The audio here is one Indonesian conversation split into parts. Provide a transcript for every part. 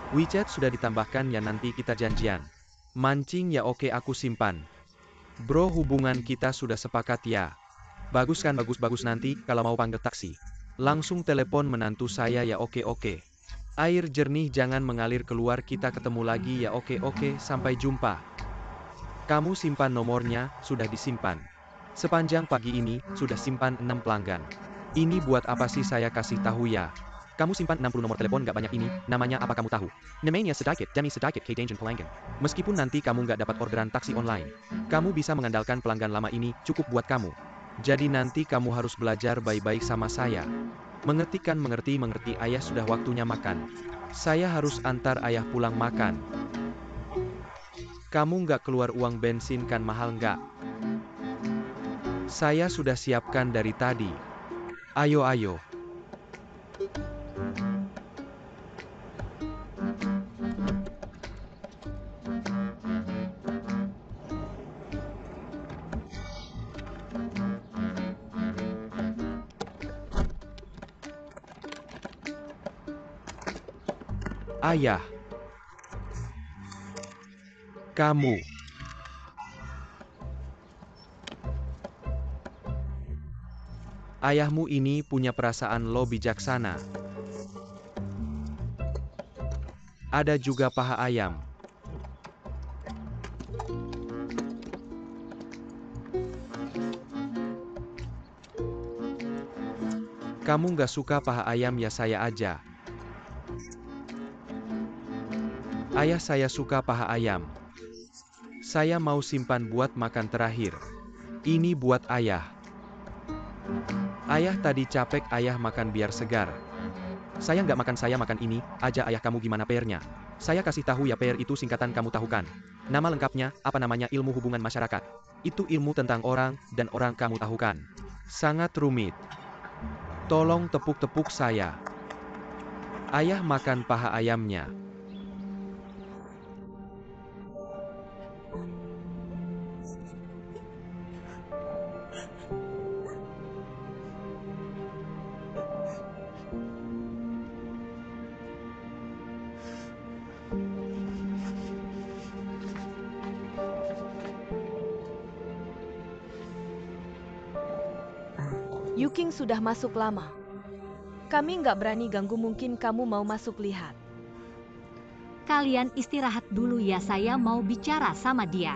WeChat sudah ditambahkan ya, nanti kita janjian. Mancing ya, oke aku simpan. Bro, hubungan kita sudah sepakat ya. Bagus kan, bagus-bagus, nanti kalau mau panggil taksi. Langsung telepon menantu saya ya, oke. Air jernih jangan mengalir keluar, kita ketemu lagi ya, oke, sampai jumpa. Kamu simpan nomornya, sudah disimpan. Sepanjang pagi ini, sudah simpan 6 pelanggan. Ini buat apa sih saya kasih tahu ya? Kamu simpan 60 nomor telepon gak banyak ini, namanya apa kamu tahu? Namanya sedikit demi sedikit kedangan pelanggan. Meskipun nanti kamu gak dapat orderan taksi online, kamu bisa mengandalkan pelanggan lama ini, cukup buat kamu. Jadi nanti kamu harus belajar baik-baik sama saya. Mengerti kan? Mengerti, ayah sudah waktunya makan. Saya harus antar ayah pulang makan. Kamu nggak keluar uang bensin kan, mahal nggak? Saya sudah siapkan dari tadi. Ayo. Ayah. Kamu. Ayahmu ini punya perasaan lo bijaksana. Ada juga paha ayam. Kamu nggak suka paha ayam ya, saya aja. Ayah, saya suka paha ayam. Saya mau simpan buat makan terakhir. Ini buat ayah. Ayah tadi capek, ayah makan biar segar. Saya nggak makan, saya makan ini aja. Ayah, kamu gimana PR-nya? Saya kasih tahu ya, PR itu singkatan, kamu tahu kan? Nama lengkapnya, apa namanya? Ilmu hubungan masyarakat. Itu ilmu tentang orang, dan orang, kamu tahu kan? Sangat rumit. Tolong tepuk-tepuk saya. Ayah makan paha ayamnya. Yuking sudah masuk lama. Kami nggak berani ganggu, mungkin kamu mau masuk lihat. Kalian istirahat dulu ya, saya mau bicara sama dia.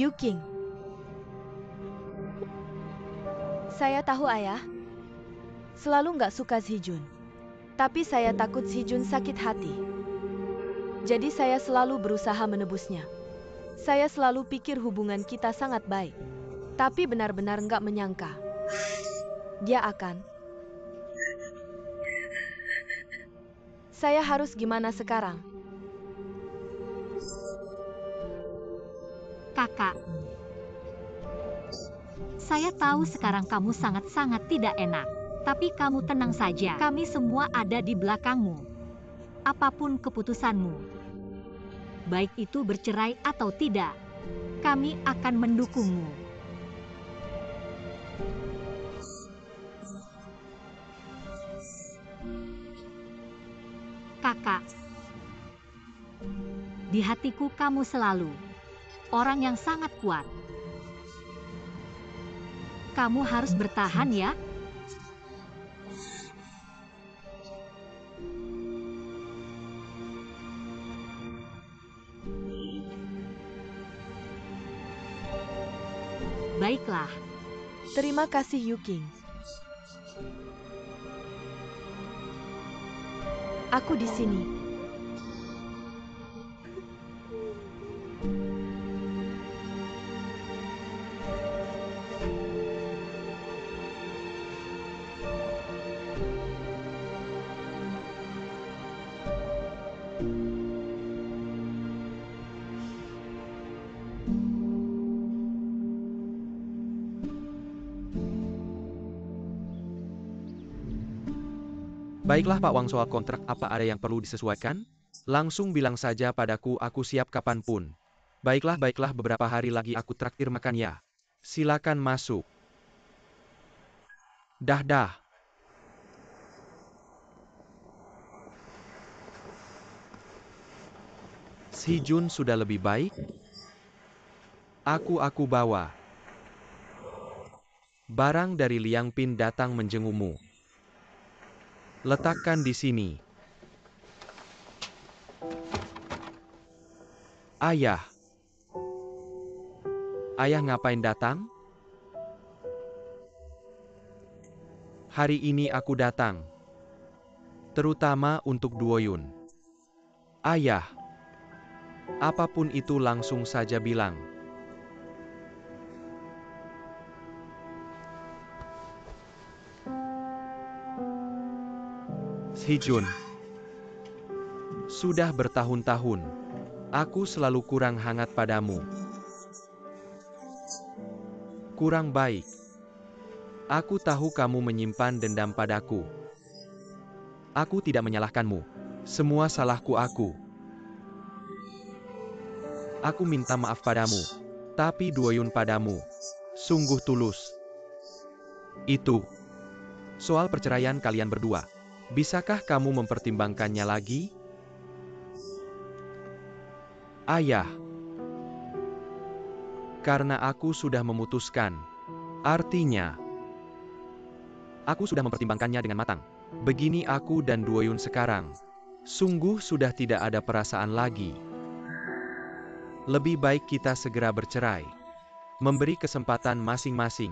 Yuking. Saya tahu ayah selalu nggak suka Sijun. Tapi saya takut Sijun sakit hati. Jadi saya selalu berusaha menebusnya. Saya selalu pikir hubungan kita sangat baik. Tapi benar-benar nggak menyangka dia akan. Saya harus gimana sekarang? Kakak, saya tahu sekarang kamu sangat-sangat tidak enak. Tapi kamu tenang saja, kami semua ada di belakangmu. Apapun keputusanmu, baik itu bercerai atau tidak, kami akan mendukungmu. Kakak, di hatiku kamu selalu orang yang sangat kuat. Kamu harus bertahan ya. Baiklah. Terima kasih Yuking. Aku di sini. Baiklah Pak Wang, soal kontrak apa ada yang perlu disesuaikan? Langsung bilang saja padaku, aku siap kapanpun. Baiklah, beberapa hari lagi aku traktir makan ya. Silakan masuk. Dah. Si Jun sudah lebih baik? Aku bawa. Barang dari Liang Pin datang menjengukmu. Letakkan di sini. Ayah. Ayah ngapain datang? Hari ini aku datang. Terutama untuk Duoyun. Ayah. Apapun itu langsung saja bilang. Hijun. Sudah bertahun-tahun, aku selalu kurang hangat padamu. Kurang baik. Aku tahu kamu menyimpan dendam padaku. Aku tidak menyalahkanmu. Semua salahku aku. Aku minta maaf padamu. Tapi Duoyun padamu sungguh tulus. Itu soal perceraian kalian berdua. Bisakah kamu mempertimbangkannya lagi? Ayah. Karena aku sudah memutuskan. Artinya, aku sudah mempertimbangkannya dengan matang. Begini aku dan Duoyun sekarang. Sungguh sudah tidak ada perasaan lagi. Lebih baik kita segera bercerai. Memberi kesempatan masing-masing.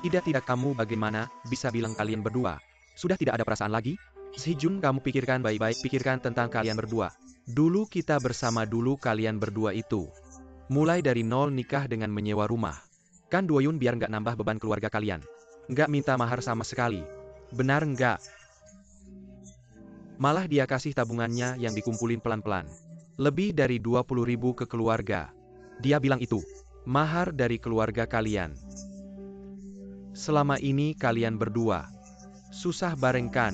Tidak kamu bagaimana bisa bilang kalian berdua sudah tidak ada perasaan lagi? Si Jun, kamu pikirkan baik-baik, pikirkan tentang kalian berdua. Dulu kita bersama, dulu kalian berdua itu. Mulai dari nol, nikah dengan menyewa rumah. Kan Duoyun biar nggak nambah beban keluarga kalian. Nggak minta mahar sama sekali. Benar nggak? Malah dia kasih tabungannya yang dikumpulin pelan-pelan. Lebih dari 20.000 ke keluarga. Dia bilang itu mahar dari keluarga kalian. Selama ini kalian berdua susah bareng kan?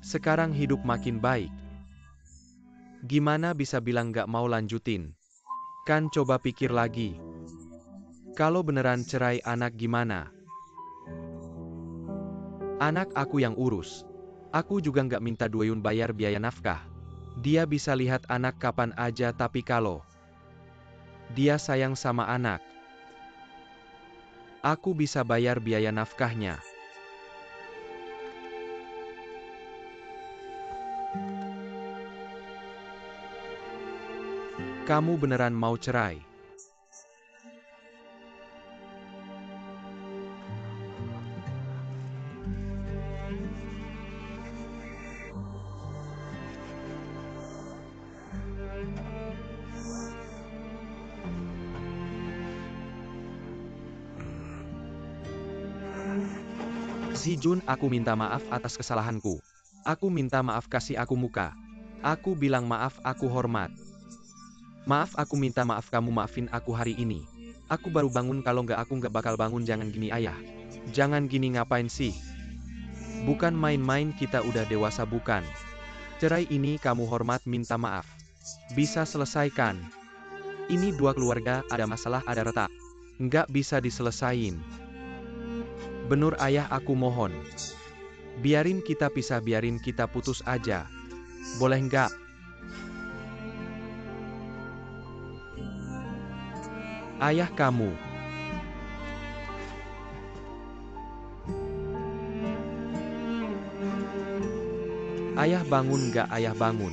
Sekarang hidup makin baik. Gimana bisa bilang gak mau lanjutin? Kan coba pikir lagi. Kalau beneran cerai, anak gimana? Anak aku yang urus. Aku juga gak minta Duoyun bayar biaya nafkah. Dia bisa lihat anak kapan aja, tapi kalau dia sayang sama anak, aku bisa bayar biaya nafkahnya. Kamu beneran mau cerai? Si Jun, aku minta maaf atas kesalahanku. Aku minta maaf, kasih aku muka. Aku bilang maaf, aku hormat. Maaf, aku minta maaf, kamu maafin aku hari ini. Aku baru bangun, kalau nggak aku nggak bakal bangun. Jangan gini ayah. Jangan gini, ngapain sih? Bukan main-main, kita udah dewasa bukan? Cerai ini kamu hormat, minta maaf. Bisa selesaikan. Ini dua keluarga, ada masalah, ada retak. Nggak bisa diselesain. Benur ayah, aku mohon. Biarin kita pisah, biarin kita putus aja. Boleh nggak? Ayah kamu. Ayah bangun nggak? Ayah bangun.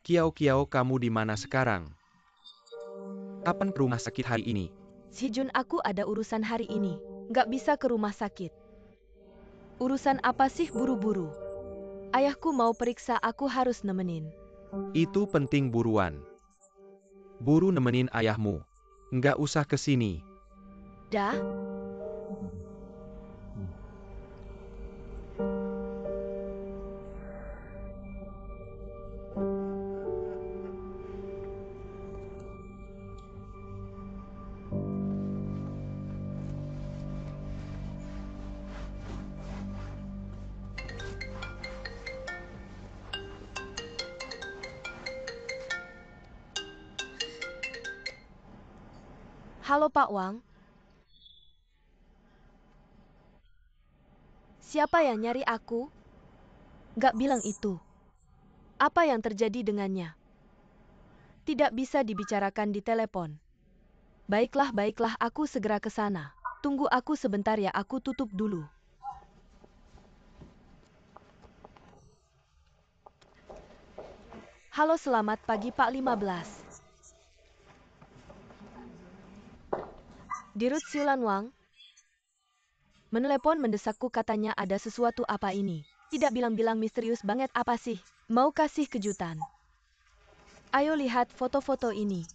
Kiao Kiao, kamu di mana sekarang? Kapan ke rumah sakit hari ini? Hijun, aku ada urusan hari ini. Nggak bisa ke rumah sakit. Urusan apa sih buru-buru? Ayahku mau periksa, aku harus nemenin. Itu penting, buruan. Buru nemenin ayahmu. Nggak usah ke sini. Dah? Halo Pak Wang. Siapa yang nyari aku? Nggak bilang itu. Apa yang terjadi dengannya? Tidak bisa dibicarakan di telepon. Baiklah, baiklah, aku segera ke sana. Tunggu aku sebentar ya, aku tutup dulu. Halo, selamat pagi Pak 15. Dirut Siulan Wang. Menelepon mendesakku, katanya ada sesuatu. Apa ini? Tidak bilang-bilang, misterius banget. Apa sih? Mau kasih kejutan. Ayo lihat foto-foto ini.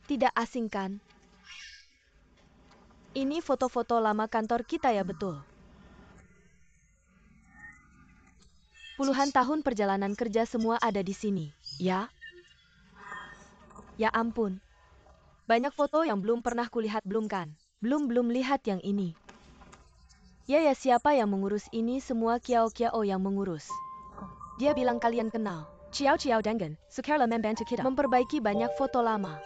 Tidak asing kan? Ini foto-foto lama kantor kita ya, betul? Puluhan tahun perjalanan kerja semua ada di sini, ya? Ya ampun. Banyak foto yang belum pernah kulihat, belum kan? Belum lihat yang ini. Ya, siapa yang mengurus ini semua? Kiao Kiao yang mengurus. Dia bilang kalian kenal. Ciao Dengan, Sukarla membantu kita memperbaiki banyak foto lama.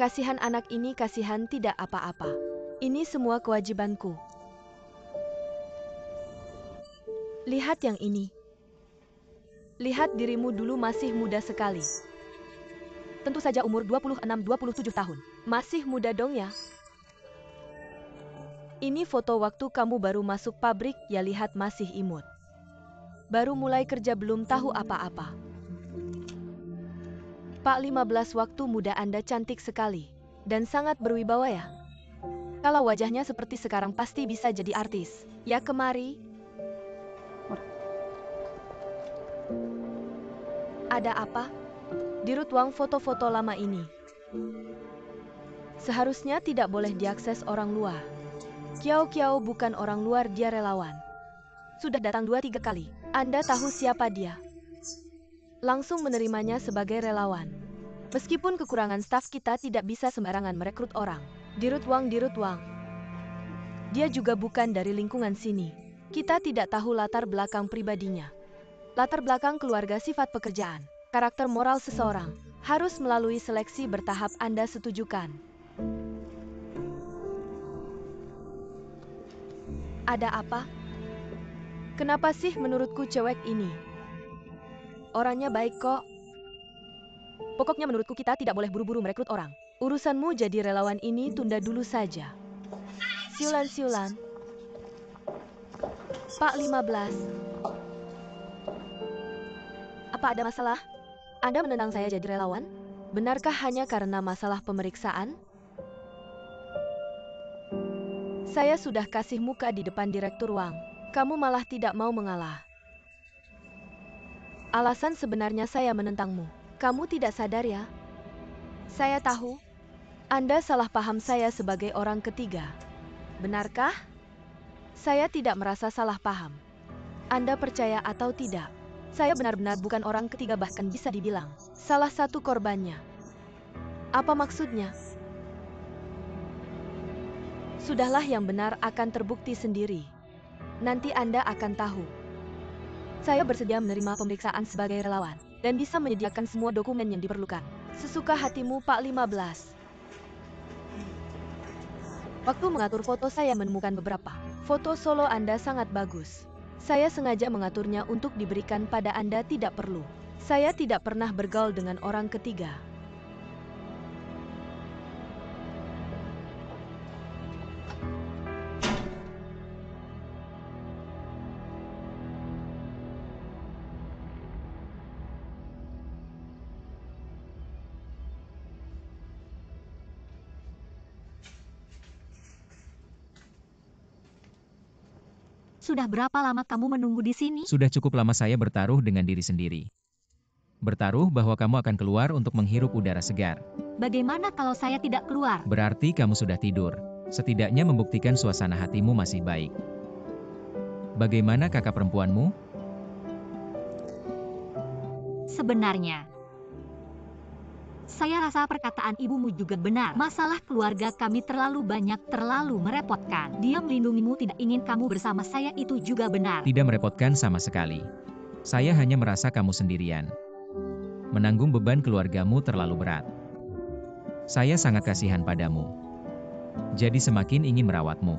Kasihan anak ini, kasihan, tidak apa-apa. Ini semua kewajibanku. Lihat yang ini. Lihat dirimu dulu, masih muda sekali. Tentu saja umur 26-27 tahun. Masih muda dong ya? Ini foto waktu kamu baru masuk pabrik, ya lihat masih imut. Baru mulai kerja, belum tahu apa-apa. Pak 15, waktu muda Anda cantik sekali. Dan sangat berwibawa ya. Kalau wajahnya seperti sekarang pasti bisa jadi artis. Ya, kemari. Ada apa? Dirut Wang, foto-foto lama ini seharusnya tidak boleh diakses orang luar. Kiao Kiao bukan orang luar, dia relawan. Sudah datang 2-3 kali. Anda tahu siapa dia? Langsung menerimanya sebagai relawan. Meskipun kekurangan staf, kita tidak bisa sembarangan merekrut orang. Dirut Wang. Dia juga bukan dari lingkungan sini. Kita tidak tahu latar belakang pribadinya. Latar belakang keluarga, sifat pekerjaan, karakter moral seseorang. Harus melalui seleksi bertahap. Anda setujukan? Ada apa? Kenapa sih menurutku cewek ini? Orangnya baik kok. Pokoknya menurutku kita tidak boleh buru-buru merekrut orang. Urusanmu jadi relawan ini tunda dulu saja. Siulan. Pak 15. Apa ada masalah? Anda menentang saya jadi relawan? Benarkah hanya karena masalah pemeriksaan? Saya sudah kasih muka di depan Direktur Wang. Kamu malah tidak mau mengalah. Alasan sebenarnya saya menentangmu. Kamu tidak sadar ya? Saya tahu. Anda salah paham saya sebagai orang ketiga. Benarkah? Saya tidak merasa salah paham. Anda percaya atau tidak? Saya benar-benar bukan orang ketiga, bahkan bisa dibilang salah satu korbannya. Apa maksudnya? Sudahlah, yang benar akan terbukti sendiri. Nanti Anda akan tahu. Saya bersedia menerima pemeriksaan sebagai relawan dan bisa menyediakan semua dokumen yang diperlukan. Sesuka hatimu, Pak 15. Waktu mengatur foto, saya menemukan beberapa foto solo Anda sangat bagus. Saya sengaja mengaturnya untuk diberikan pada Anda, tidak perlu. Saya tidak pernah bergaul dengan orang ketiga. Sudah berapa lama kamu menunggu di sini? Sudah cukup lama saya bertaruh dengan diri sendiri. Bertaruh bahwa kamu akan keluar untuk menghirup udara segar. Bagaimana kalau saya tidak keluar? Berarti kamu sudah tidur. Setidaknya membuktikan suasana hatimu masih baik. Bagaimana kakak perempuanmu? Sebenarnya, saya rasa perkataan ibumu juga benar. Masalah keluarga kami terlalu banyak, terlalu merepotkan. Dia melindungimu, tidak ingin kamu bersama saya, itu juga benar. Tidak merepotkan sama sekali. Saya hanya merasa kamu sendirian. Menanggung beban keluargamu terlalu berat. Saya sangat kasihan padamu. Jadi semakin ingin merawatmu.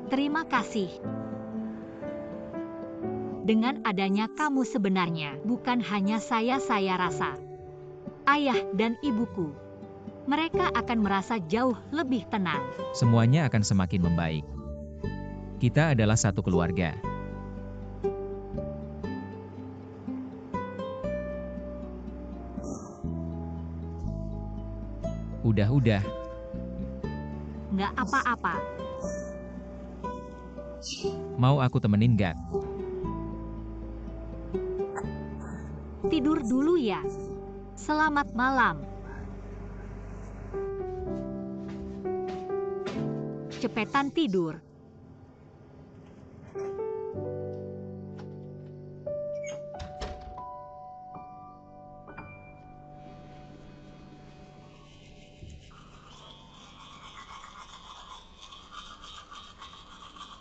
Terima kasih. Dengan adanya kamu sebenarnya, bukan hanya saya rasa. Ayah dan ibuku, mereka akan merasa jauh lebih tenang. Semuanya akan semakin membaik. Kita adalah satu keluarga. Udah. Nggak apa-apa. Mau aku temenin gak? Tidur dulu ya. Selamat malam. Cepetan tidur.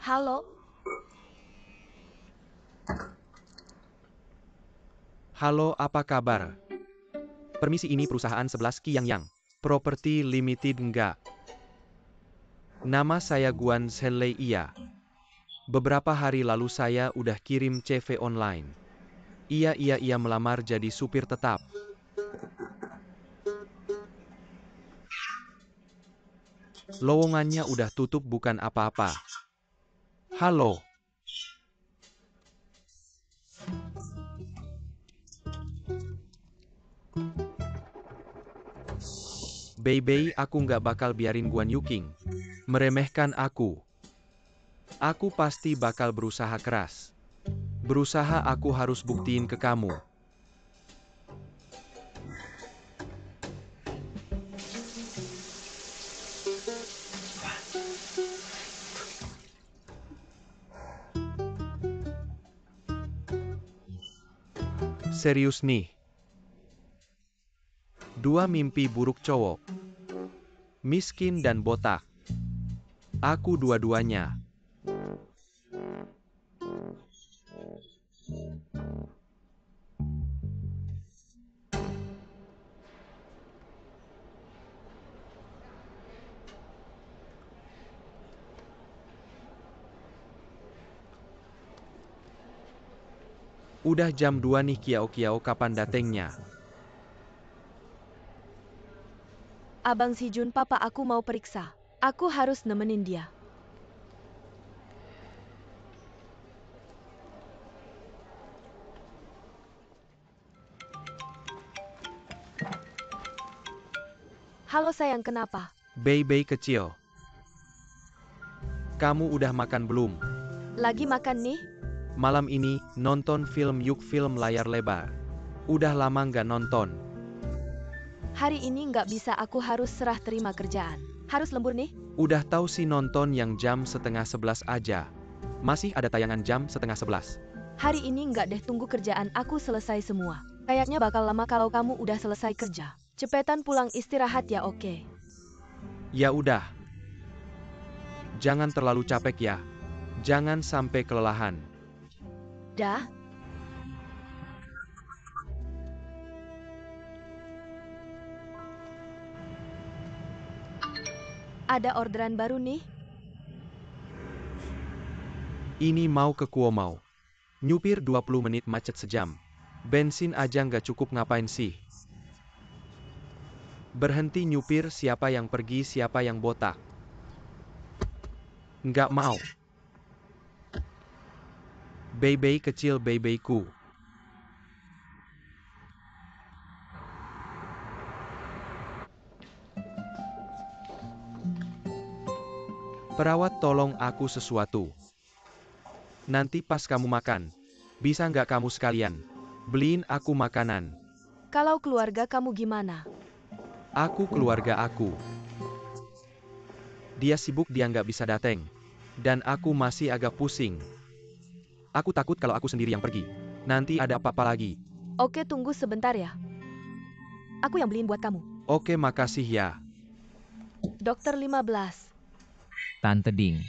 Halo, Halo, apa kabar? Permisi, ini perusahaan 11 Qiangyang Property Limited enggak? Nama saya Guan Shenlei, iya. Beberapa hari lalu saya udah kirim CV online. Iya, melamar jadi supir tetap. Lowongannya udah tutup, bukan apa-apa. Halo. Baby, aku nggak bakal biarin Guan Yuking meremehkan aku. Aku pasti bakal berusaha keras. Berusaha, aku harus buktiin ke kamu. Serius nih. 2 mimpi buruk cowok. Miskin dan botak. Aku dua-duanya. Udah jam 2 nih, Kiao, kapan datengnya? Abang Si Jun, papa aku mau periksa. Aku harus nemenin dia. Halo sayang, kenapa? Baby kecil. Kamu udah makan belum? Lagi makan nih? Malam ini, nonton film yuk, film layar lebar. Udah lama nggak nonton. Hari ini nggak bisa, aku harus serah terima kerjaan. Harus lembur nih? Udah tahu sih, nonton yang jam 10:30 aja. Masih ada tayangan jam 10:30. Hari ini nggak deh, tunggu kerjaan aku selesai semua. Kayaknya bakal lama kalau kamu udah selesai kerja. Cepetan pulang istirahat ya, oke? Ya udah. Jangan terlalu capek ya. Jangan sampai kelelahan. Dah. Ada orderan baru nih? Ini mau ke Kuomau. Nyupir 20 menit, macet sejam. Bensin aja nggak cukup, ngapain sih? Berhenti nyupir, siapa yang pergi, siapa yang botak? Nggak mau. Baby kecil, babyku. Perawat, tolong aku sesuatu. Nanti pas kamu makan, bisa nggak kamu sekalian beliin aku makanan? Kalau keluarga kamu gimana? Aku keluarga aku. Dia sibuk, dia nggak bisa dateng. Dan aku masih agak pusing. Aku takut kalau aku sendiri yang pergi, nanti ada apa-apa lagi. Oke, tunggu sebentar ya. Aku yang beliin buat kamu. Oke, makasih ya. Dokter 15. Tante Ding.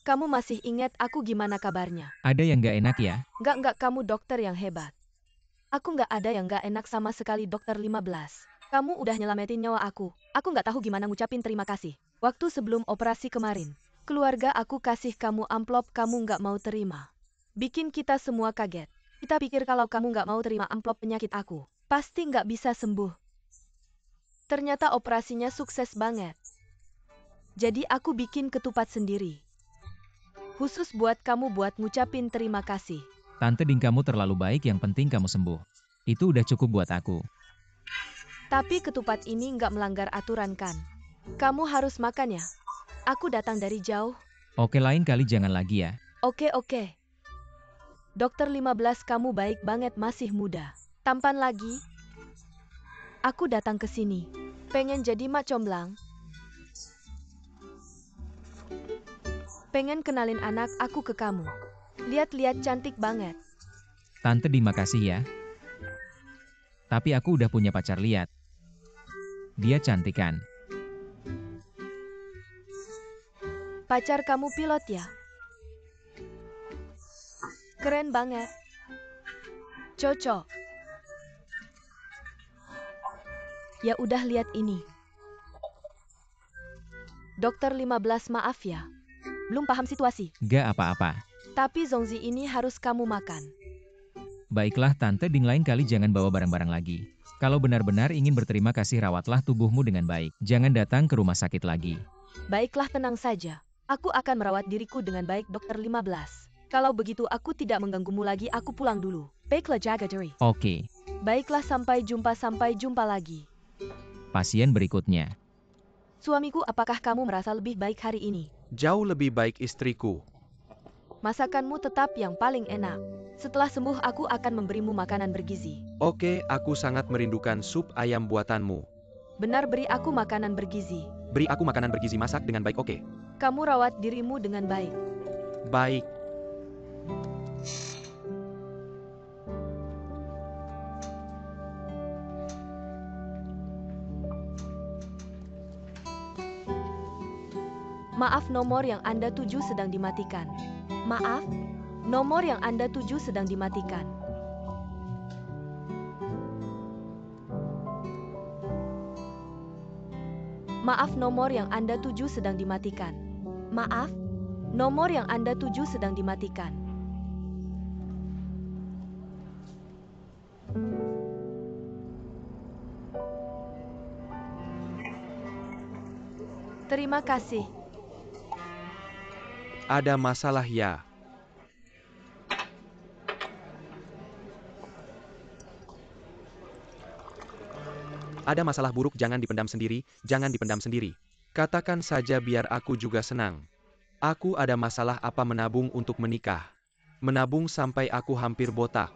Kamu masih ingat aku gimana kabarnya? Ada yang nggak enak ya? Nggak, kamu dokter yang hebat. Aku nggak ada yang nggak enak sama sekali, Dokter 15. Kamu udah nyelamatin nyawa aku. Aku nggak tahu gimana ngucapin terima kasih. Waktu sebelum operasi kemarin, keluarga aku kasih kamu amplop, kamu nggak mau terima. Bikin kita semua kaget. Kita pikir kalau kamu nggak mau terima amplop penyakit aku, pasti nggak bisa sembuh. Ternyata operasinya sukses banget. Jadi aku bikin ketupat sendiri. Khusus buat kamu buat ngucapin terima kasih. Tante Ding, kamu terlalu baik, yang penting kamu sembuh. Itu udah cukup buat aku. Tapi ketupat ini nggak melanggar aturan kan? Kamu harus makan ya. Aku datang dari jauh. Oke, lain kali jangan lagi ya. Oke. Dokter 15, kamu baik banget, masih muda. Tampan lagi. Aku datang ke sini. Pengen jadi mak comblang. Pengen kenalin anak aku ke kamu. Lihat-lihat, cantik banget. Tante Ding, makasih ya. Tapi aku udah punya pacar, lihat. Dia cantik kan? Pacar kamu pilot ya? Keren banget. Cocok. Ya udah, lihat ini. Dokter 15, maaf ya. Belum paham situasi. Gak apa-apa. Tapi Zongzi ini harus kamu makan. Baiklah Tante Ding, lain kali jangan bawa barang-barang lagi. Kalau benar-benar ingin berterima kasih, rawatlah tubuhmu dengan baik. Jangan datang ke rumah sakit lagi. Baiklah, tenang saja. Aku akan merawat diriku dengan baik, Dokter 15. Kalau begitu aku tidak mengganggumu lagi, aku pulang dulu. Baiklah, jaga diri. Oke. Baiklah, sampai jumpa lagi. Pasien berikutnya. Suamiku, apakah kamu merasa lebih baik hari ini? Jauh lebih baik, istriku. Masakanmu tetap yang paling enak. Setelah sembuh aku akan memberimu makanan bergizi. Oke, aku sangat merindukan sup ayam buatanmu. Benar, beri aku makanan bergizi. Beri aku makanan bergizi, masak dengan baik, oke? Kamu rawat dirimu dengan baik. Baik. Maaf, nomor yang Anda tuju sedang dimatikan. Maaf, nomor yang Anda tuju sedang dimatikan. Maaf, nomor yang Anda tuju sedang dimatikan. Maaf, nomor yang Anda tuju sedang dimatikan. Terima kasih. Ada masalah ya? Ada masalah buruk, jangan dipendam sendiri, jangan dipendam sendiri. Katakan saja biar aku juga senang. Aku ada masalah apa menabung untuk menikah. Menabung sampai aku hampir botak.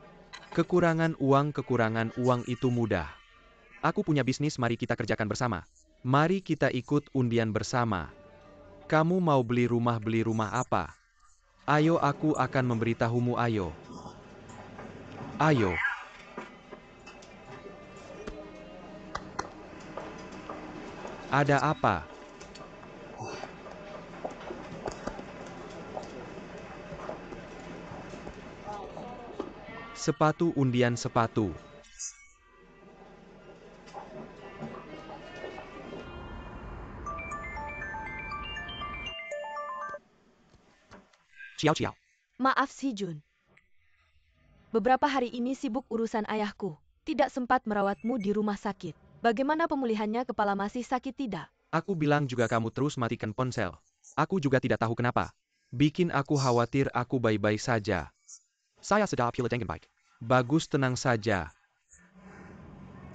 Kekurangan uang itu mudah. Aku punya bisnis, mari kita kerjakan bersama. Mari kita ikut undian bersama. Kamu mau beli rumah apa? Ayo, aku akan memberitahumu, ayo. Ayo. Ada apa? Sepatu, undian sepatu. Ciao. Maaf, Si Jun. Beberapa hari ini sibuk urusan ayahku. Tidak sempat merawatmu di rumah sakit. Bagaimana pemulihannya, kepala masih sakit tidak? Aku bilang juga kamu terus matikan ponsel. Aku juga tidak tahu kenapa. Bikin aku khawatir, aku baik-baik saja. Saya sedang pula dengan baik. Bagus, tenang saja.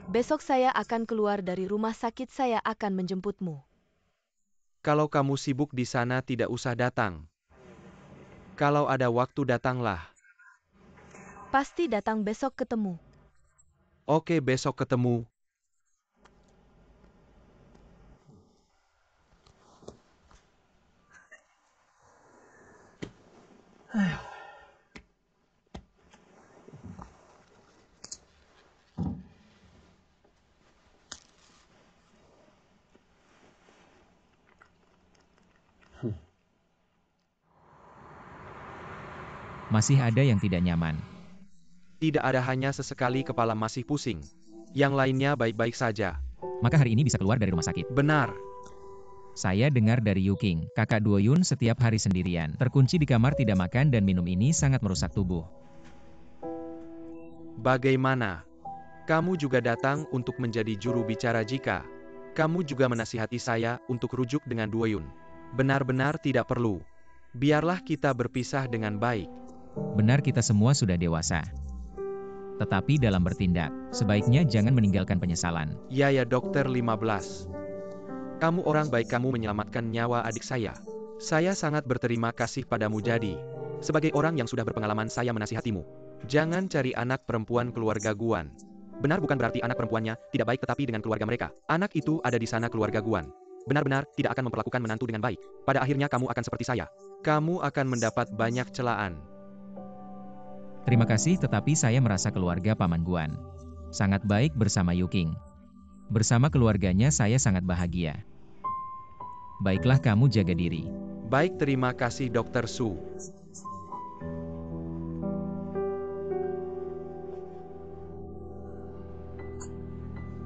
Besok saya akan keluar dari rumah sakit, saya akan menjemputmu. Kalau kamu sibuk di sana tidak usah datang. Kalau ada waktu datanglah. Pasti datang besok ketemu. Oke, besok ketemu. Masih ada yang tidak nyaman. Tidak ada, hanya sesekali kepala masih pusing. Yang lainnya baik-baik saja. Maka hari ini bisa keluar dari rumah sakit. Benar. Saya dengar dari Yuking, kakak Do-yun setiap hari sendirian. Terkunci di kamar, tidak makan dan minum, ini sangat merusak tubuh. Bagaimana? Kamu juga datang untuk menjadi juru bicara jika kamu juga menasihati saya untuk rujuk dengan Do-yun. Benar-benar tidak perlu. Biarlah kita berpisah dengan baik. Benar, kita semua sudah dewasa. Tetapi dalam bertindak, sebaiknya jangan meninggalkan penyesalan. Ya dokter 15. Kamu orang baik, kamu menyelamatkan nyawa adik saya. Saya sangat berterima kasih padamu. Jadi, sebagai orang yang sudah berpengalaman, saya menasihatimu. Jangan cari anak perempuan keluarga Guan. Benar, bukan berarti anak perempuannya tidak baik, tetapi dengan keluarga mereka. Anak itu ada di sana, keluarga Guan. Benar-benar tidak akan memperlakukan menantu dengan baik. Pada akhirnya kamu akan seperti saya. Kamu akan mendapat banyak celaan. Terima kasih, tetapi saya merasa keluarga Paman Guan sangat baik bersama Yuking. Bersama keluarganya saya sangat bahagia. Baiklah, kamu jaga diri. Baik, terima kasih Dr. Su.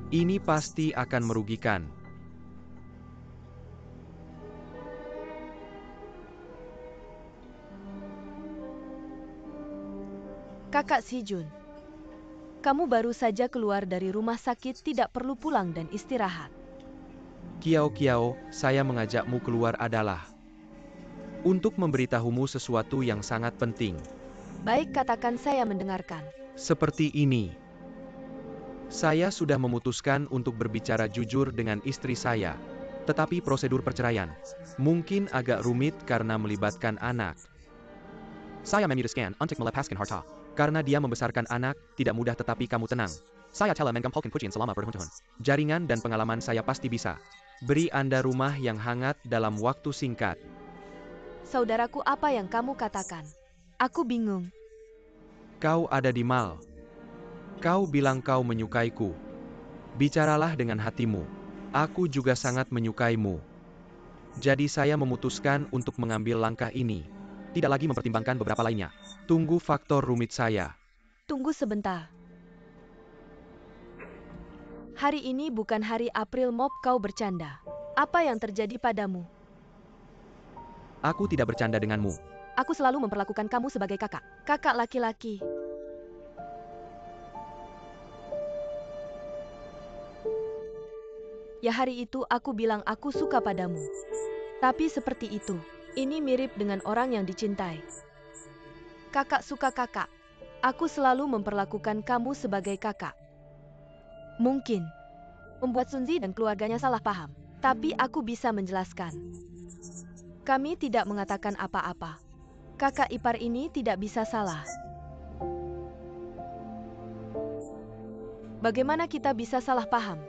Ini pasti akan merugikan. Kakak Sijun, kamu baru saja keluar dari rumah sakit, tidak perlu pulang dan istirahat. Kiao, saya mengajakmu keluar adalah untuk memberitahumu sesuatu yang sangat penting. Baik, katakan, saya mendengarkan. Seperti ini. Saya sudah memutuskan untuk berbicara jujur dengan istri saya. Tetapi prosedur perceraian mungkin agak rumit karena melibatkan anak. Saya memutuskan untuk melepaskan harta. Karena dia membesarkan anak, tidak mudah, tetapi kamu tenang. Saya telah mengumpulkan pujian selama bertahun-tahun. Jaringan dan pengalaman saya pasti bisa beri Anda rumah yang hangat dalam waktu singkat. Saudaraku, apa yang kamu katakan? Aku bingung. Kau ada di mal. Kau bilang kau menyukaiku. Bicaralah dengan hatimu. Aku juga sangat menyukaimu. Jadi saya memutuskan untuk mengambil langkah ini. Tidak lagi mempertimbangkan beberapa lainnya. Tunggu faktor rumit saya. Tunggu sebentar. Hari ini bukan hari April Mop, kau bercanda. Apa yang terjadi padamu? Aku tidak bercanda denganmu. Aku selalu memperlakukan kamu sebagai kakak. Kakak laki-laki. Ya, hari itu aku bilang aku suka padamu. Tapi seperti itu. Ini mirip dengan orang yang dicintai. Kakak suka kakak. Aku selalu memperlakukan kamu sebagai kakak. Mungkin membuat Sunzi dan keluarganya salah paham. Tapi aku bisa menjelaskan. Kami tidak mengatakan apa-apa. Kakak ipar ini tidak bisa salah. Bagaimana kita bisa salah paham?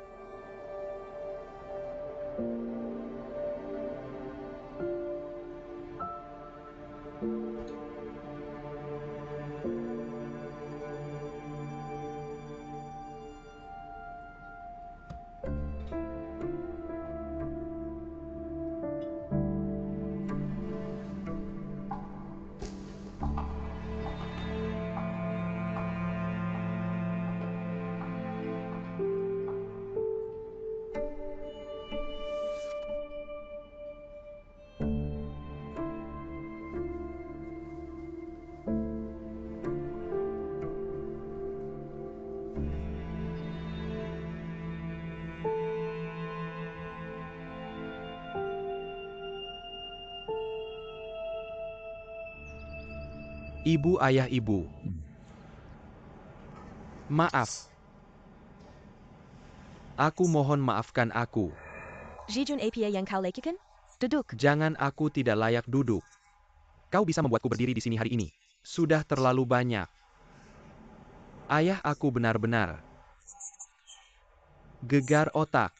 Ibu, ayah, ibu. Maaf. Aku mohon maafkan aku. Jijun apa yang kau lakukan? Duduk. Jangan, aku tidak layak duduk. Kau bisa membuatku berdiri di sini hari ini. Sudah terlalu banyak. Ayah, aku benar-benar gegar otak.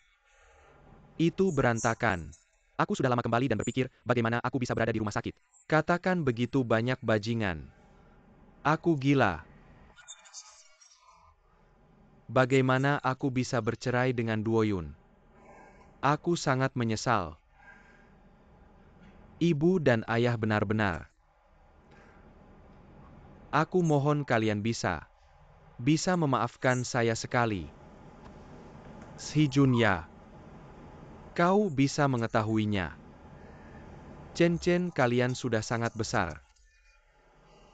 Itu berantakan. Aku sudah lama kembali dan berpikir, bagaimana aku bisa berada di rumah sakit. Katakan begitu banyak bajingan. Aku gila. Bagaimana aku bisa bercerai dengan Duoyun? Aku sangat menyesal. Ibu dan ayah benar-benar. Aku mohon kalian bisa memaafkan saya sekali. Hee-jun ya. Kau bisa mengetahuinya. Chen, kalian sudah sangat besar.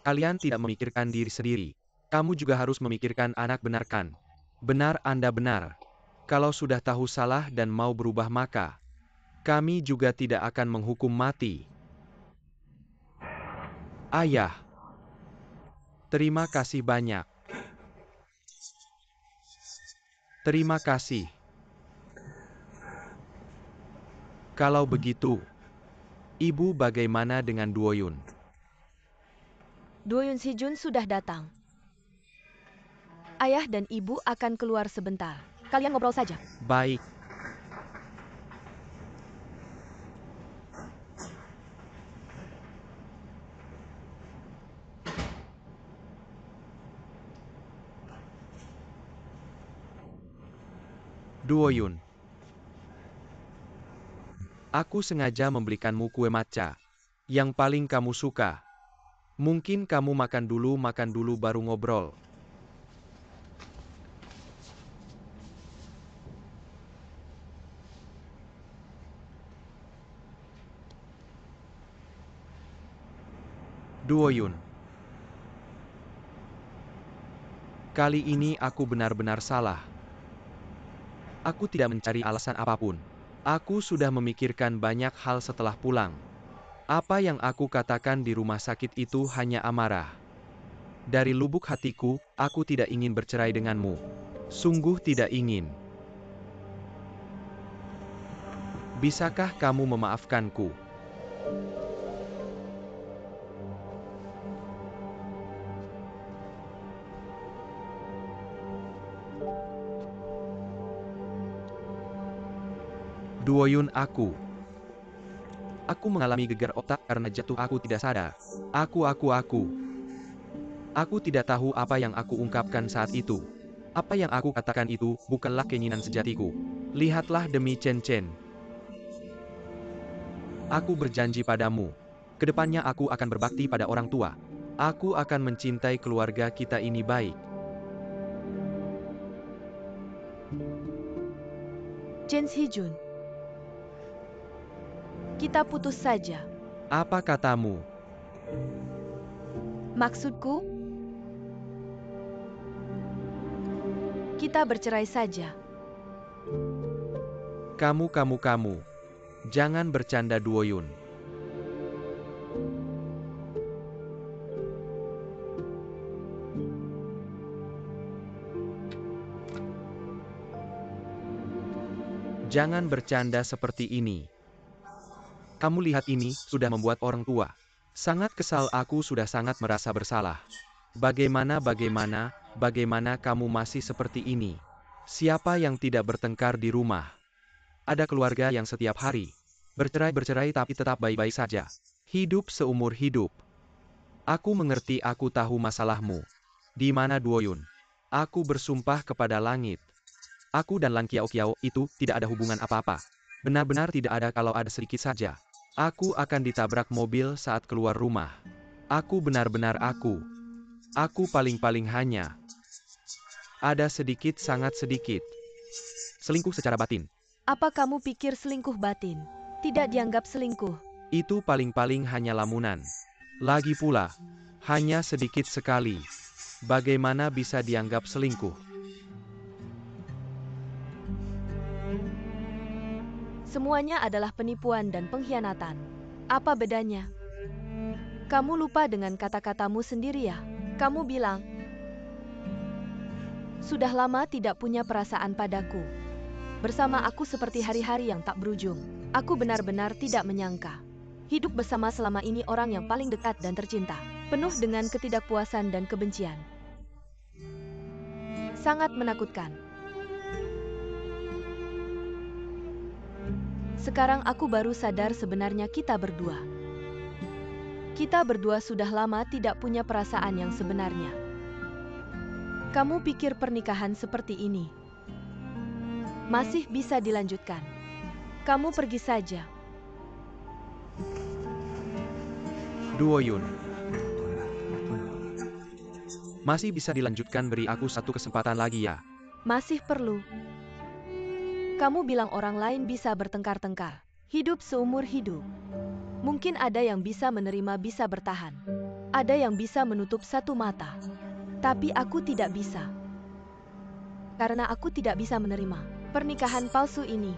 Kalian tidak memikirkan diri sendiri. Kamu juga harus memikirkan anak, benar kan? Benar, Anda benar. Kalau sudah tahu salah dan mau berubah, maka kami juga tidak akan menghukum mati. Ayah. Terima kasih banyak. Terima kasih. Kalau begitu, Ibu, bagaimana dengan Duoyun? Duoyun Hee-jun sudah datang. Ayah dan ibu akan keluar sebentar. Kalian ngobrol saja. Baik. Duoyun. Aku sengaja membelikanmu kue matcha. Yang paling kamu suka. Mungkin kamu makan dulu baru ngobrol. Duoyun. Kali ini aku benar-benar salah. Aku tidak mencari alasan apapun. Aku sudah memikirkan banyak hal setelah pulang. Apa yang aku katakan di rumah sakit itu hanya amarah. Dari lubuk hatiku, aku tidak ingin bercerai denganmu. Sungguh tidak ingin. Bisakah kamu memaafkanku? Duoyun, aku mengalami gegar otak karena jatuh. Aku tidak sadar. Aku tidak tahu apa yang aku ungkapkan saat itu. Apa yang aku katakan itu bukanlah keinginan sejatiku. Lihatlah, demi Chen. Aku berjanji padamu. Kedepannya aku akan berbakti pada orang tua. Aku akan mencintai keluarga kita ini baik. Chen Hee-jun. Kita putus saja. Apa katamu? Maksudku, kita bercerai saja. Kamu. Jangan bercanda, Duoyun. Jangan bercanda seperti ini. Kamu lihat, ini sudah membuat orang tua sangat kesal. Aku sudah sangat merasa bersalah. Bagaimana kamu masih seperti ini? Siapa yang tidak bertengkar di rumah? Ada keluarga yang setiap hari bercerai tapi tetap baik-baik saja. Hidup seumur hidup. Aku mengerti, aku tahu masalahmu. Di mana, Duoyun? Aku bersumpah kepada langit. Aku dan Lang Kiao itu tidak ada hubungan apa-apa. Benar-benar tidak ada. Kalau ada sedikit saja, aku akan ditabrak mobil saat keluar rumah. Aku benar-benar aku paling hanya ada sedikit, sangat sedikit selingkuh secara batin. Apa kamu pikir selingkuh batin tidak dianggap selingkuh? Itu paling hanya lamunan. Lagi pula, hanya sedikit sekali. Bagaimana bisa dianggap selingkuh? Semuanya adalah penipuan dan pengkhianatan. Apa bedanya? Kamu lupa dengan kata-katamu sendiri ya? Kamu bilang, sudah lama tidak punya perasaan padaku. Bersama aku seperti hari-hari yang tak berujung. Aku benar-benar tidak menyangka. Hidup bersama selama ini orang yang paling dekat dan tercinta, penuh dengan ketidakpuasan dan kebencian. Sangat menakutkan. Sekarang aku baru sadar sebenarnya kita berdua. Kita berdua sudah lama tidak punya perasaan yang sebenarnya. Kamu pikir pernikahan seperti ini masih bisa dilanjutkan? Kamu pergi saja. Duo Yun. Masih bisa dilanjutkan, beri aku satu kesempatan lagi ya. Masih perlu. Kamu bilang orang lain bisa bertengkar-tengkar. Hidup seumur hidup. Mungkin ada yang bisa menerima, bisa bertahan. Ada yang bisa menutup satu mata. Tapi aku tidak bisa. Karena aku tidak bisa menerima pernikahan palsu ini.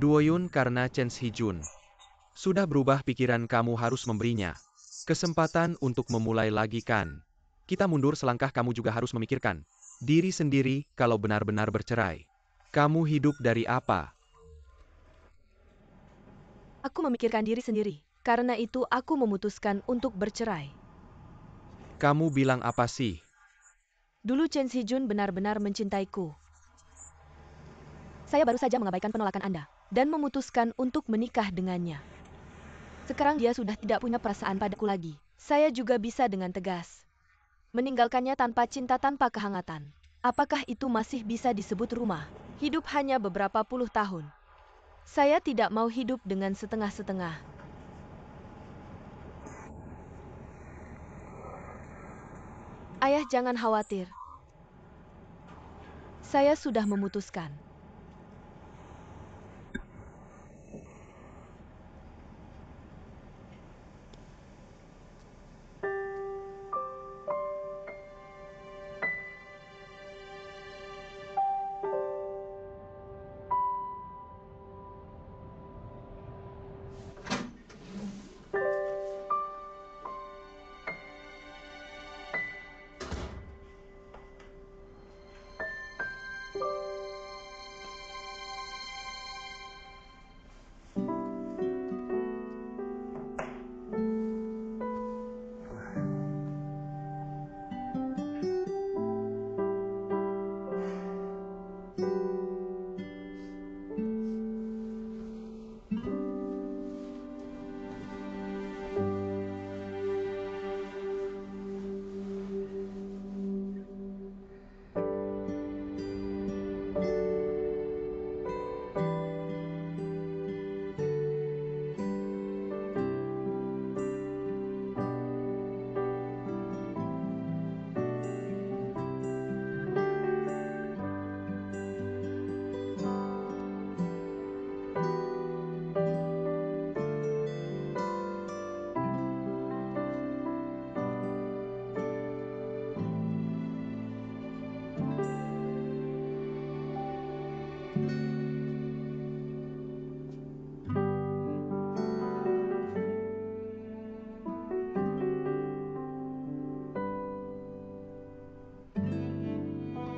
Duo Yun, karena Chen Hee-jun sudah berubah pikiran, kamu harus memberinya kesempatan untuk memulai lagi kan. Kita mundur selangkah, kamu juga harus memikirkan diri sendiri. Kalau benar-benar bercerai, kamu hidup dari apa? Aku memikirkan diri sendiri. Karena itu aku memutuskan untuk bercerai. Kamu bilang apa sih? Dulu Chen Hee-jun benar-benar mencintaiku. Saya baru saja mengabaikan penolakan Anda dan memutuskan untuk menikah dengannya. Sekarang dia sudah tidak punya perasaan padaku lagi. Saya juga bisa dengan tegas meninggalkannya tanpa cinta, tanpa kehangatan. Apakah itu masih bisa disebut rumah? Hidup hanya beberapa puluh tahun. Saya tidak mau hidup dengan setengah-setengah. Ayah, jangan khawatir. Saya sudah memutuskan.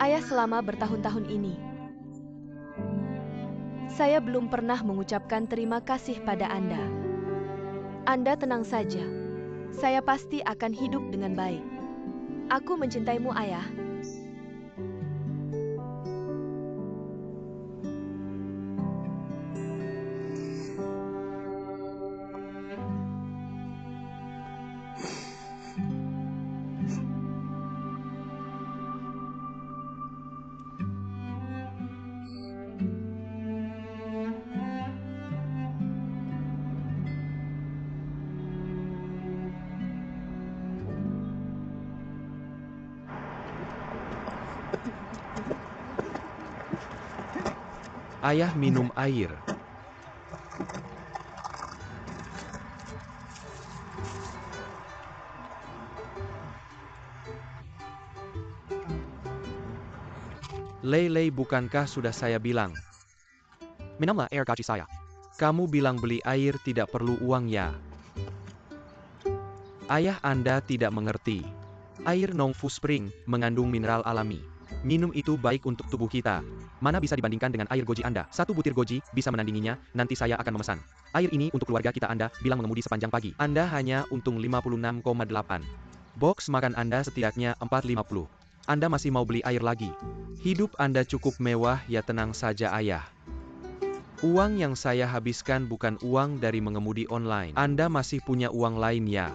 Ayah, selama bertahun-tahun ini, saya belum pernah mengucapkan terima kasih pada Anda. Anda tenang saja. Saya pasti akan hidup dengan baik. Aku mencintaimu, Ayah. Ayah minum air. Lei, bukankah sudah saya bilang? Minumlah air gaji saya. Kamu bilang beli air tidak perlu uang ya? Ayah Anda tidak mengerti. Air Nongfu Spring mengandung mineral alami. Minum itu baik untuk tubuh kita. Mana bisa dibandingkan dengan air goji Anda? 1 butir goji bisa menandinginya, nanti saya akan memesan. Air ini untuk keluarga kita Anda bilang mengemudi sepanjang pagi. Anda hanya untung 56,8. Box makan Anda setidaknya 4,50. Anda masih mau beli air lagi? Hidup Anda cukup mewah ya, tenang saja ayah. Uang yang saya habiskan bukan uang dari mengemudi online. Anda masih punya uang lain ya?